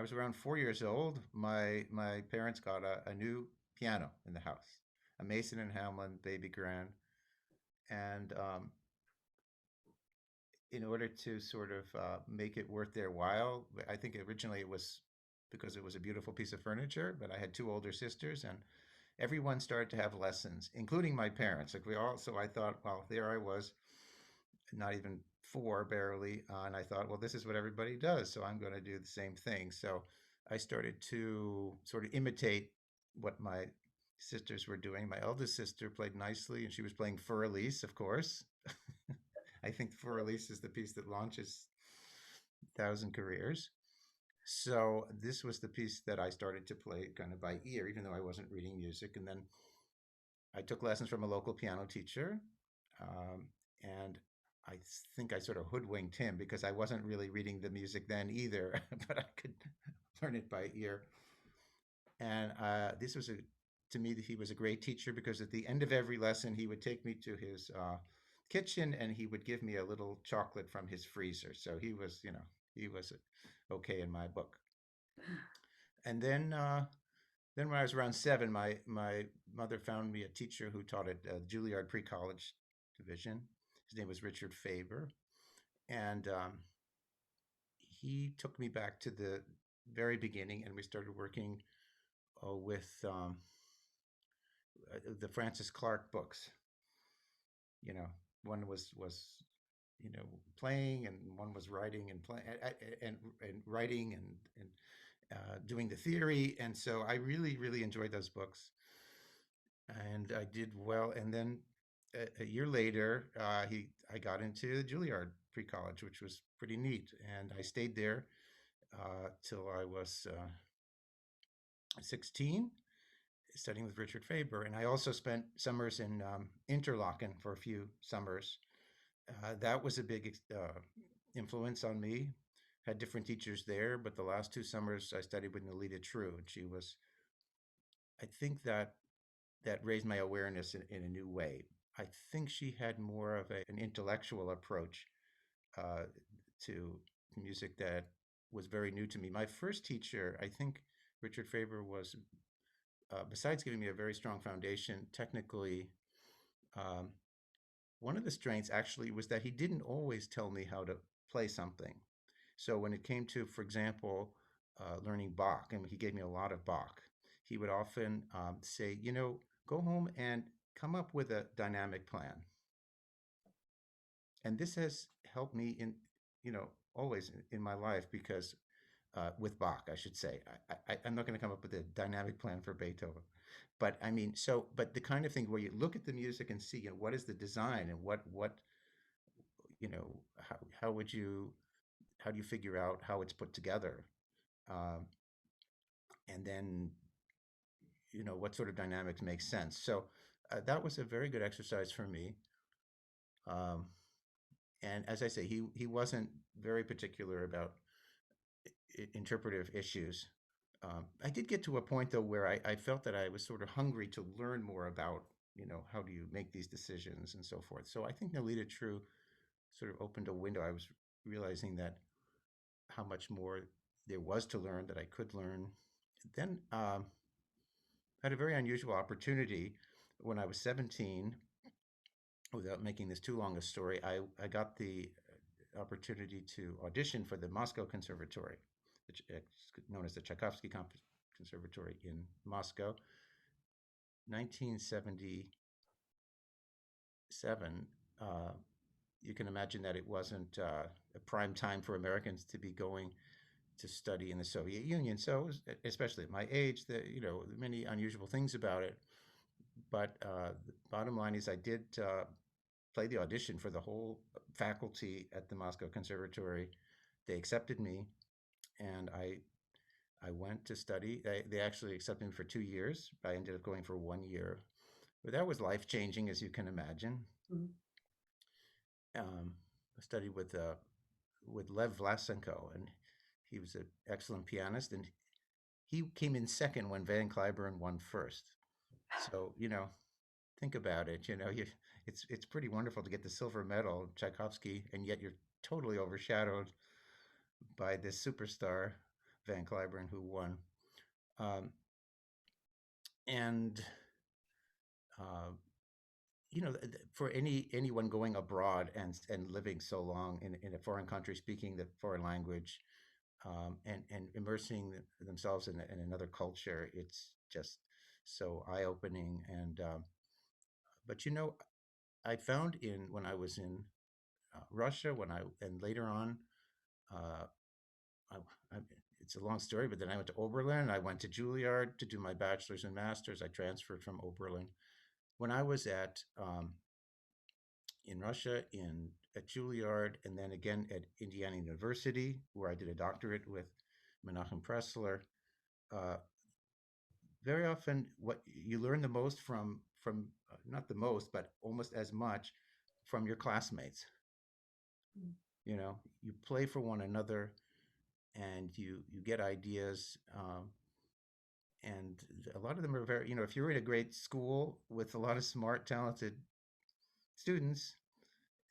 was around 4 years old, my parents got a new piano in the house, a Mason and Hamlin baby grand, and in order to sort of make it worth their while, I think originally it was because it was a beautiful piece of furniture, but I had two older sisters, and everyone started to have lessons, including my parents. Like we all, so I thought, well, there I was, not even four barely, and I thought, well, this is what everybody does, so I'm going to do the same thing. So I started to sort of imitate what my sisters were doing. My eldest sister played nicely, and she was playing Fur Elise, of course. I think Fur Elise is the piece that launches Thousand Careers. So this was the piece that I started to play kind of by ear, even though I wasn't reading music. And then I took lessons from a local piano teacher, and I think I sort of hoodwinked him because I wasn't really reading the music then either, but I could learn it by ear. And this was to me, he was a great teacher because at the end of every lesson, he would take me to his kitchen and he would give me a little chocolate from his freezer. So he was okay in my book. And then when I was around seven, my mother found me a teacher who taught at Juilliard pre-college division. His name was Richard Faber, and he took me back to the very beginning, and we started working with the Francis Clark books. You know, one was playing, and one was writing and play and writing and doing the theory. And so I really enjoyed those books, and I did well. And then a year later, I got into Juilliard pre-college, which was pretty neat, and I stayed there till I was 16, studying with Richard Faber. And I also spent summers in Interlaken for a few summers. That was a big influence on me. Had different teachers there, but the last two summers I studied with Nolita True, and she was, I think that raised my awareness in a new way. I think she had more of an intellectual approach uh, to music that was very new to me. My first teacher, I think Richard Faber was, besides giving me a very strong foundation technically, um, one of the strengths actually was that he didn't always tell me how to play something. So when it came to, for example, learning Bach, and he gave me a lot of Bach, he would often say, go home and come up with a dynamic plan. And this has helped me always in my life because with Bach, I should say, I'm not going to come up with a dynamic plan for Beethoven, but I mean, but the kind of thing where you look at the music and see, what is the design and what, you know, how would you, how do you figure out how it's put together? Um, and then, what sort of dynamics make sense. So that was a very good exercise for me. Um, and as I say, he wasn't very particular about interpretive issues. I did get to a point though where I felt that I was sort of hungry to learn more about, how do you make these decisions and so forth. So I think Nolita True sort of opened a window. I was realizing that how much more there was to learn that I could learn. Then I had a very unusual opportunity when I was 17. Without making this too long a story, I got the opportunity to audition for the Moscow Conservatory, which is known as the Tchaikovsky Conservatory in Moscow. 1977. You can imagine that it wasn't a prime time for Americans to be going to study in the Soviet Union. So, it was, especially at my age, many unusual things about it. But the bottom line is, I did play the audition for the whole faculty at the Moscow Conservatory. They accepted me, and I went to study. They actually accepted me for 2 years. I ended up going for 1 year, but that was life changing, as you can imagine. Mhm. I studied with Lev Vlasenko, and he was an excellent pianist, and he came in second when Van Cliburn won first. So think about it. It's pretty wonderful to get the silver medal, Tchaikovsky, and yet you're totally overshadowed by this superstar. Van Cliburn, who won. Um, and uh, for anyone going abroad and living so long in a foreign country, speaking the foreign language, and immersing themselves in another culture, it's just so eye opening. And but I found in when I was in Russia, when I and later on, uh, I, I, it's a long story, but then I went to Oberlin. I went to Juilliard to do my bachelor's and master's. I transferred from Oberlin. When I was in Russia, in at Juilliard, and then again at Indiana University, where I did a doctorate with Menachem Pressler. Uh, Very often, what you learn the most from not the most, but almost as much from your classmates. You play for one another, and you get ideas. And a lot of them are very, if you're in a great school with a lot of smart, talented students,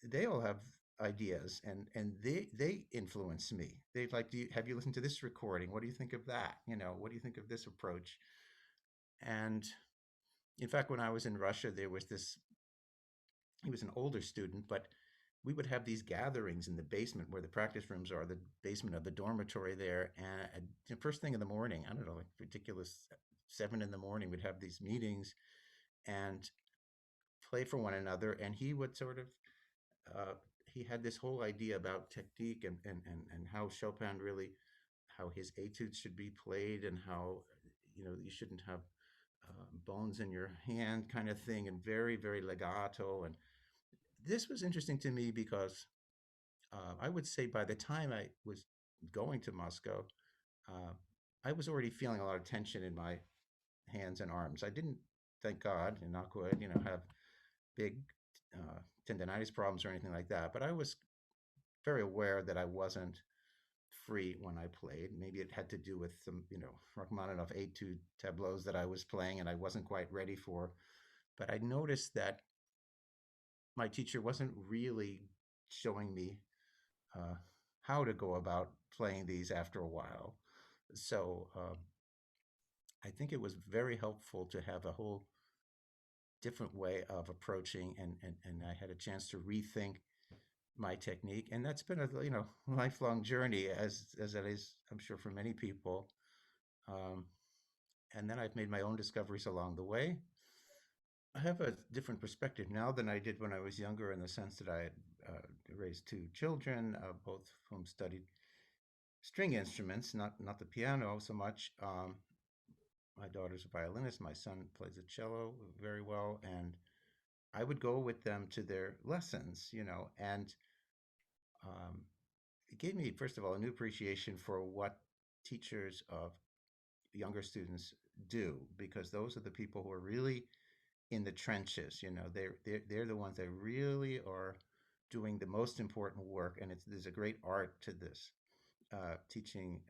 they all have ideas, and they influence me. They like, have you listened to this recording? What do you think of that? What do you think of this approach? And in fact, when I was in Russia, there was this. He was an older student, but we would have these gatherings in the basement where the practice rooms are, the basement of the dormitory there. And first thing in the morning, I don't know, like ridiculous 7 in the morning, we'd have these meetings and play for one another. And he would sort of uh, he had this whole idea about technique and how Chopin really, how his etudes should be played, and how, you shouldn't have bones in your hand kind of thing, and very, very legato. And this was interesting to me because I would say by the time I was going to Moscow, uh, I was already feeling a lot of tension in my hands and arms. I didn't, thank God, and knock wood, have big tendonitis problems or anything like that. But I was very aware that I wasn't free when I played. Maybe it had to do with some, Rachmaninoff etude tableaus that I was playing and I wasn't quite ready for. But I noticed that my teacher wasn't really showing me uh, how to go about playing these after a while. So I think it was very helpful to have a whole different way of approaching, and I had a chance to rethink my technique, and that's been a lifelong journey, as it is, I'm sure, for many people. Um, and then I've made my own discoveries along the way. I have a different perspective now than I did when I was younger, in the sense that I had raised two children, both of whom studied string instruments, not the piano so much. My daughter's a violinist. My son plays the cello very well, and I would go with them to their lessons, and um, it gave me, first of all, a new appreciation for what teachers of younger students do, because those are the people who are really in the trenches. They're the ones that really are doing the most important work, and there's a great art to this, teaching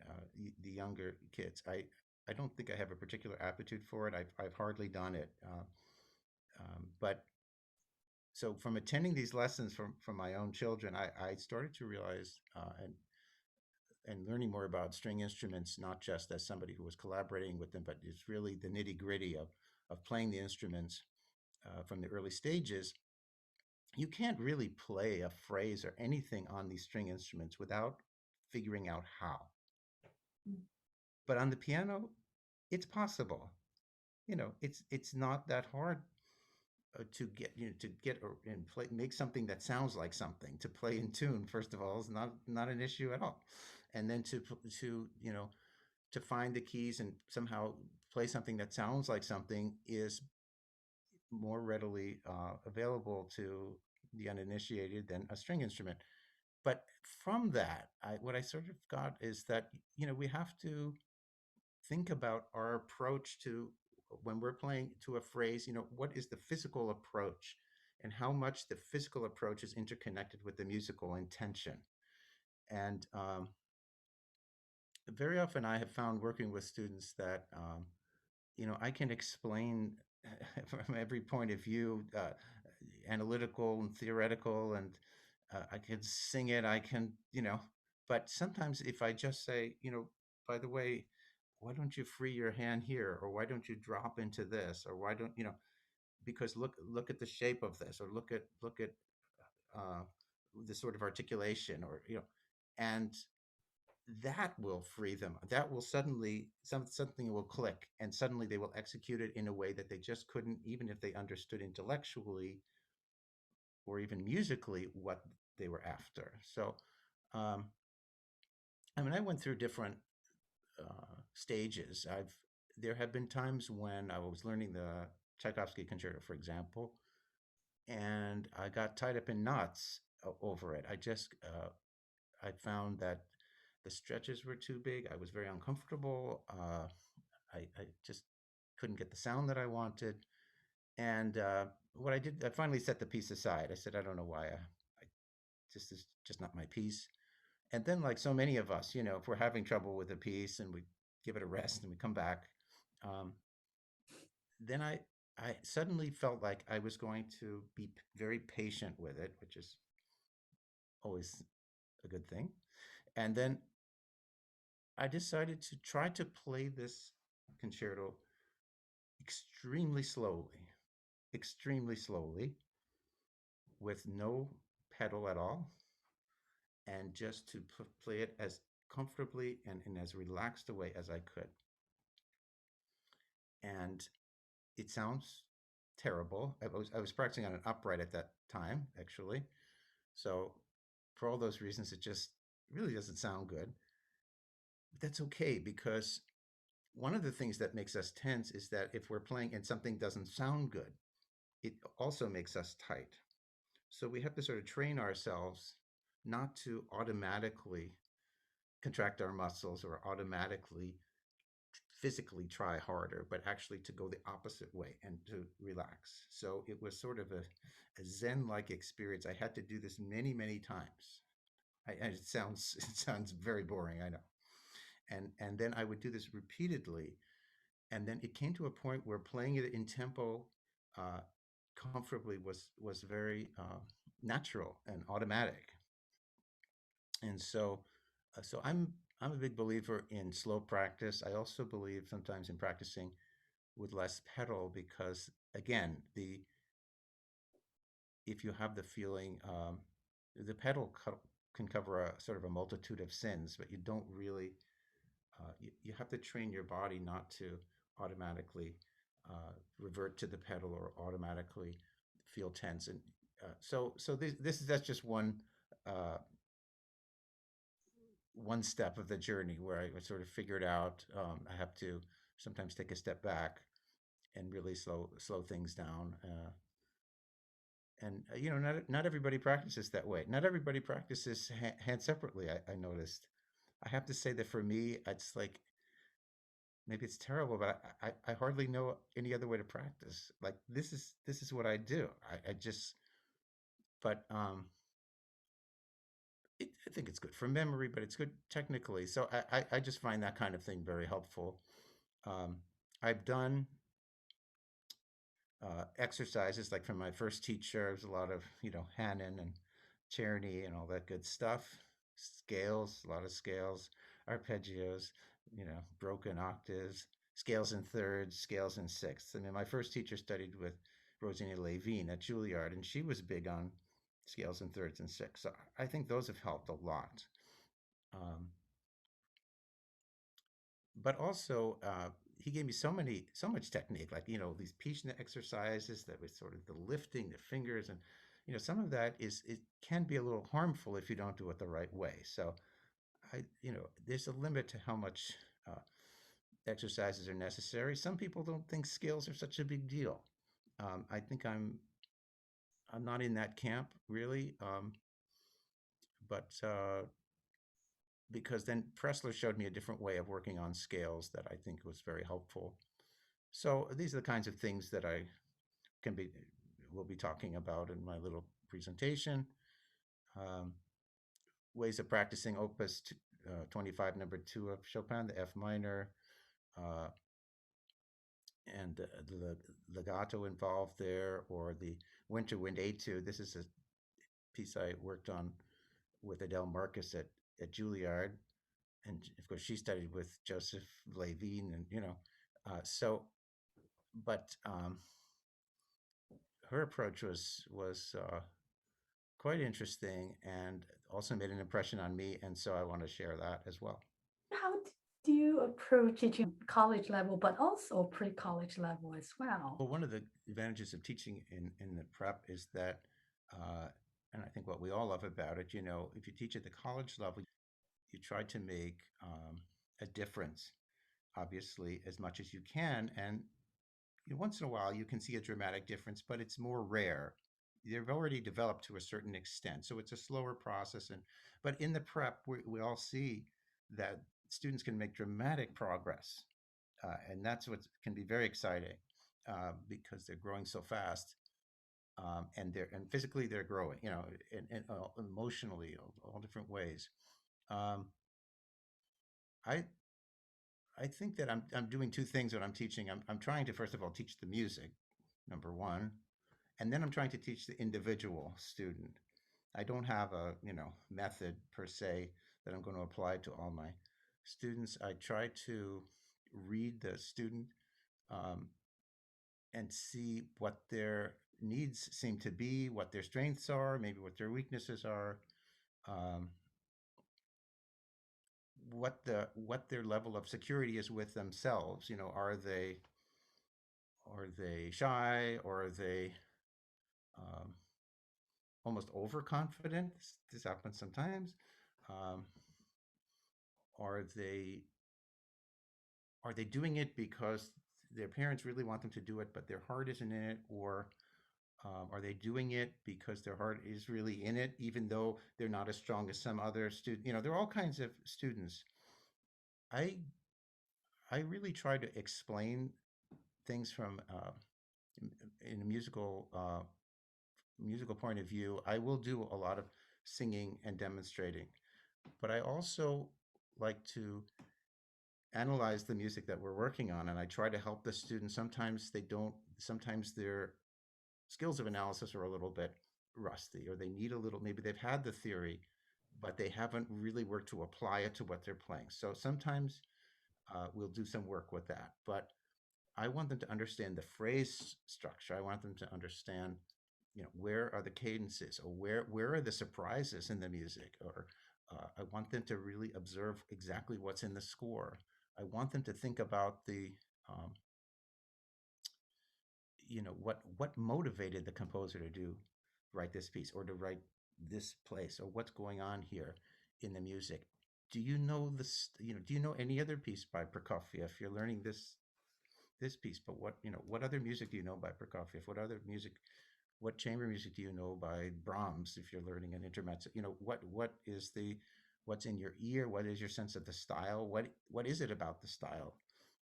the younger kids. I don't think I have a particular aptitude for it. I've hardly done it, but so from attending these lessons from my own children, I started to realize, and learning more about string instruments, not just as somebody who was collaborating with them, but it's really the nitty gritty of playing the instruments from the early stages. You can't really play a phrase or anything on these string instruments without figuring out how. But on the piano, it's possible. It's not that hard to get and play, make something that sounds like something, to play in tune. First of all, is not an issue at all, and then to find the keys and somehow play something that sounds like something is more readily available to the uninitiated than a string instrument. But from that, what I sort of got is that we have to think about our approach to, when we're playing to a phrase, what is the physical approach, and how much the physical approach is interconnected with the musical intention. And very often I have found, working with students, that I can explain from every point of view, analytical and theoretical, and I can sing it. I can, but sometimes if I just say, by the way, why don't you free your hand here, or why don't you drop into this, or why don't you know? Because look at the shape of this, or look at uh, the sort of articulation, or and that will free them. That will suddenly something will click, and suddenly they will execute it in a way that they just couldn't, even if they understood intellectually or even musically what they were after. So, um, I mean, I went through different stages. I've There have been times when I was learning the Tchaikovsky concerto, for example, and I got tied up in knots over it. I found that the stretches were too big. I was very uncomfortable. I just couldn't get the sound that I wanted. And what I did, I finally set the piece aside. I said, I don't know why. This is just not my piece. And then, like so many of us, if we're having trouble with a piece and we give it a rest and we come back, um, then I suddenly felt like I was going to be very patient with it, which is always a good thing. And then I decided to try to play this concerto extremely slowly, with no pedal at all, and just to play it as comfortably and in as relaxed a way as I could. And it sounds terrible. I was practicing on an upright at that time, actually. So for all those reasons, it just really doesn't sound good. But that's okay, because one of the things that makes us tense is that if we're playing and something doesn't sound good, it also makes us tight. So we have to sort of train ourselves not to automatically contract our muscles or automatically physically try harder, but actually to go the opposite way and to relax. So it was sort of a Zen like experience. I had to do this many, many times. It sounds very boring, I know. And then I would do this repeatedly, and then it came to a point where playing it in tempo uh, comfortably was very natural and automatic. And so I'm a big believer in slow practice. I also believe sometimes in practicing with less pedal, because again, the if you have the feeling, the pedal can cover a sort of a multitude of sins, but you don't really you have to train your body not to automatically revert to the pedal or automatically feel tense. And so this is that's just uh, one step of the journey where I sort of figured out I have to sometimes take a step back and really slow things down. And not everybody practices that way. Not everybody practices hands separately. I noticed. I have to say that for me, it's like maybe it's terrible, but I hardly know any other way to practice. Like this is what I do. I just but I think it's good for memory, but it's good technically. So I just find that kind of thing very helpful. Um, I've done exercises like from my first teacher. It was a lot of Hannon and Czerny and all that good stuff. Scales, a lot of scales, arpeggios, broken octaves, scales in thirds, scales in sixths. I mean, my first teacher studied with Rosina Levine at Juilliard, and she was big on scales in thirds and sixths. So I think those have helped a lot. Um, but also he gave me so much technique, like these Pishna exercises that was sort of the lifting the fingers, and some of that is it can be a little harmful if you don't do it the right way. So there's a limit to how much exercises are necessary. Some people don't think scales are such a big deal. I think I'm not in that camp really, but because then Pressler showed me a different way of working on scales that I think was very helpful. So these are the kinds of things that I can be will be talking about in my little presentation. Um, Ways of practicing Opus 25, number 2 of Chopin, the F minor, uh, and the legato involved there, or the Winter Wind Etude. This is a piece I worked on with Adele Marcus at Juilliard. and of course she studied with Joseph Levine, and so but her approach was quite interesting and also made an impression on me, and so I want to share that as well. Well, one of the advantages of teaching in the prep is that, uh, and I think what we all love about it, if you teach at the college level, you try to make a difference, obviously, as much as you can. And once in a while, you can see a dramatic difference, but it's more rare. They've already developed to a certain extent, so it's a slower process. But in the prep, we all see that students can make dramatic progress, and that's what can be very exciting because they're growing so fast, and physically they're growing, and emotionally, all different ways. Um, I I think that I'm doing two things when I'm teaching. I'm trying to first of all teach the music, number one, and then I'm trying to teach the individual student. I don't have a method per se that I'm going to apply to all my students. I try to read the student, um, and see what their needs seem to be, what their strengths are, maybe what their weaknesses are, um, what their level of security is with themselves. Are they shy, or are they um, almost overconfident? This happens sometimes. Um, are they are they doing it because their parents really want them to do it, but their heart isn't in it, or are they doing it because their heart is really in it, even though they're not as strong as some other student? There are all kinds of students. I I really try to explain things from in a musical point of view. I will do a lot of singing and demonstrating, but I also like to analyze the music that we're working on, and I try to help the students. Sometimes they don't. Sometimes their skills of analysis are a little bit rusty, or they need a little. Maybe they've had the theory, but they haven't really worked to apply it to what they're playing. So sometimes we'll do some work with that, but I want them to understand the phrase structure. I want them to understand, where are the cadences, or where are the surprises in the music, or I want them to really observe exactly what's in the score. I want them to think about um, what motivated the composer to write this piece, or to write this place, or what's going on here in the music. Do you know any other piece by Prokofiev? You're learning this piece, but what other music do you know by Prokofiev? What chamber music do you know by Brahms, if you're learning an intermezzo? What's in your ear? What is your sense of the style? What is it about the style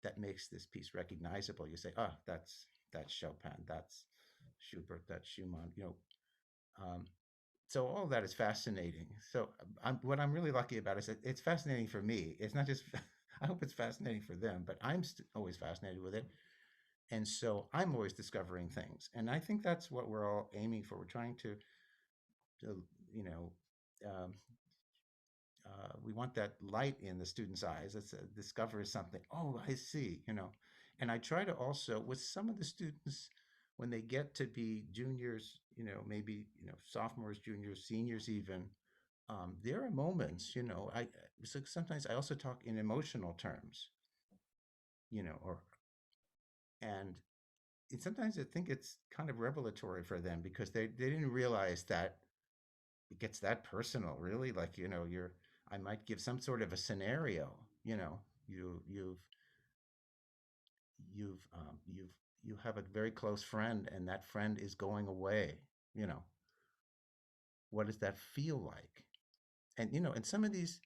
that makes this piece recognizable? You say, "Ah, that's Chopin, that's Schubert, that's Schumann." Um, so all of that is fascinating. So what I'm really lucky about is that it's fascinating for me. It's not just I hope it's fascinating for them, but I'm always fascinated with it. And so I'm always discovering things. And I think that's what we're all aiming for. We're trying to you know, um, we want that light in the student's eyes that discovers something. Oh, I see, And I try to also, with some of the students, when they get to be juniors, maybe, sophomores, juniors, seniors even, there are moments, so sometimes I also talk in emotional terms, or, and sometimes I think it's kind of revelatory for them, because they didn't realize that it gets that personal, really. Like, I might give some sort of a scenario, you you have a very close friend, and that friend is going away. you know what does that feel like? And some of these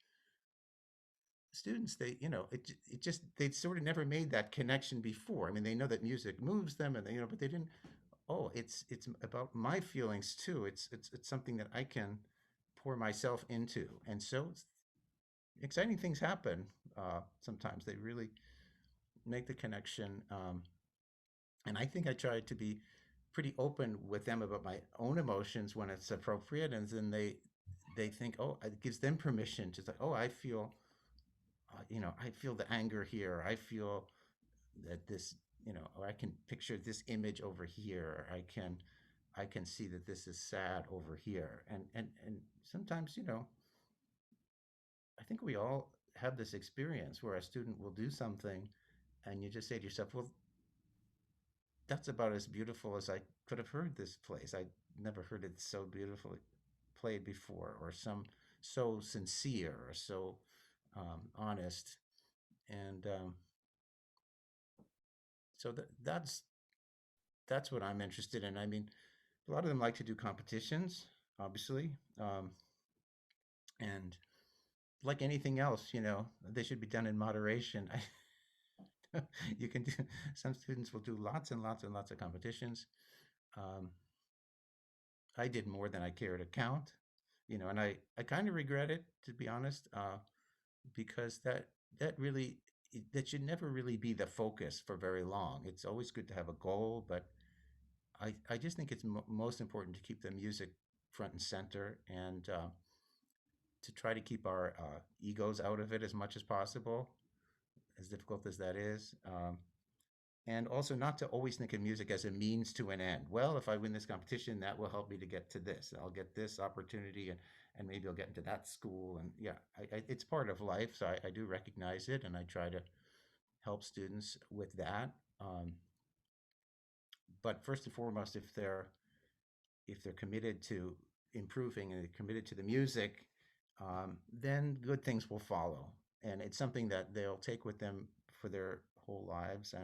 students, they it just they sort of never made that connection before. I mean, they know that music moves them, and but they didn't. Oh, it's about my feelings too. It's something that I can pour myself into. And so exciting things happen. Sometimes they really make the connection. And I think I try to be pretty open with them about my own emotions when it's appropriate, and then they think, oh, it gives them permission to say, oh, I feel I feel the anger here. I feel that this, or I can picture this image over here. I can see that this is sad over here. And sometimes, I think we all have this experience where a student will do something and you just say to yourself, well, that's about as beautiful as I could have heard this place. I never heard it so beautifully played before, or so sincere or so honest. And so that's what I'm interested in. I mean, a lot of them like to do competitions, obviously, and like anything else, they should be done in moderation. You can do. Some students will do lots and lots and lots of competitions. Um, I did more than I care to count, and I kind of regret it, to be honest, because that should never really be the focus for very long. It's always good to have a goal, but I just think it's most important to keep the music front and center, and to try to keep our egos out of it as much as possible, as difficult as that is. And also not to always think of music as a means to an end. Well, if I win this competition, that will help me to get to this. I'll get this opportunity, and maybe I'll get into that school. And yeah, it's part of life. So I do recognize it, and I try to help students with that. But first and foremost, if they're committed to improving and committed to the music, then good things will follow. And it's something that they'll take with them for their whole lives,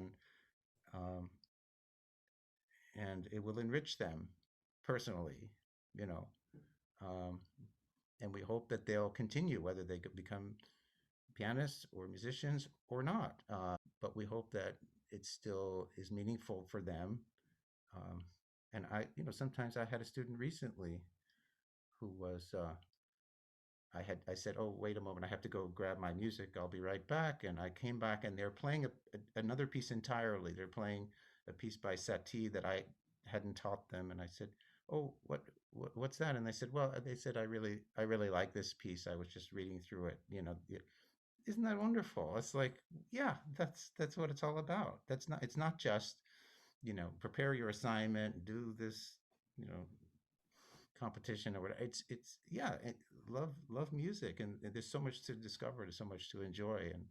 um, and it will enrich them personally, you know. Um, and we hope that they'll continue, whether they could become pianists or musicians or not. But we hope that it still is meaningful for them. Um, and sometimes I had a student recently who was I said, "Oh, wait a moment, I have to go grab my music. I'll be right back." And I came back, and they're playing another piece entirely. They're playing a piece by Satie that I hadn't taught them. And I said, "Oh, what's that?" And they said, "Well," they said, "I really like this piece. I was just reading through it. Isn't that wonderful?" It's like, yeah, that's what it's all about. It's not just, prepare your assignment, do this, you know, competition or whatever. It's yeah, love music, and there's so much to discover, there's so much to enjoy, and